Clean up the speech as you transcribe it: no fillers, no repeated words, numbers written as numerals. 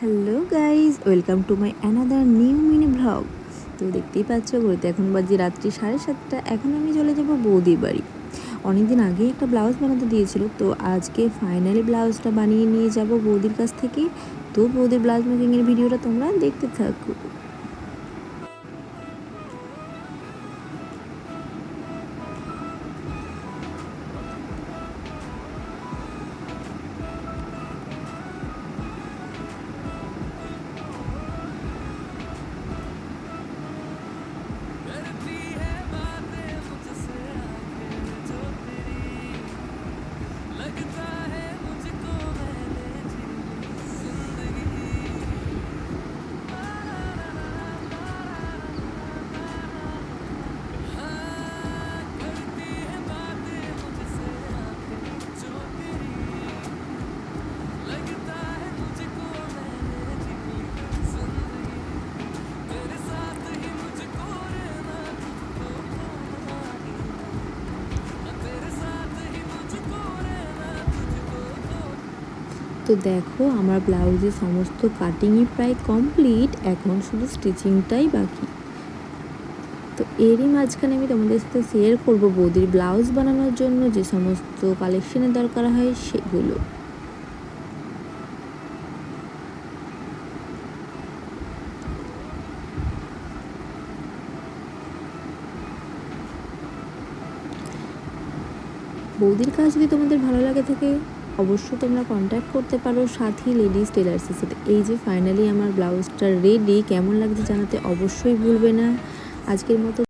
Hello guys, welcome to my another new mini vlog. তো দেখতেই পাচ্ছ ঘুরতে এখন বাজে রাত্রি 7:30। এখন আমি চলে যাব বৌদির বাড়ি। অনেকদিন আগেই একটা ব্লাউজ বানাতে দিয়েছিল, তো আজকে ফাইনালি ব্লাউজটা বানিয়ে নিয়ে যাব বৌদির কাছ থেকে। তো বৌদির ব্লাউজ মেকিংয়ের ভিডিওটা তোমরা দেখতে থাকো। তো দেখো, আমার ব্লাউজের সমস্ত কাটিংই প্রায় কমপ্লিট, এখন শুধু স্টিচিংটাই বাকি। তো এরই মাঝখানে আমি তোমাদের সাথে শেয়ার করব বৌদির ব্লাউজ বানানোর জন্য যে সমস্ত কালেকশনের দরকার হয় সেগুলো। বৌদির কাজ যদি তোমাদের ভালো লাগে থাকে অবশ্যই তোমরা কন্ট্যাক্ট করতে পারো সাথী লেডিস টেলার্সের সাথে। এই যে ফাইনালি আমার ব্লাউজটা রেডি, কেমন লাগছে জানাতে অবশ্যই ভুলবে না। আজকের মতো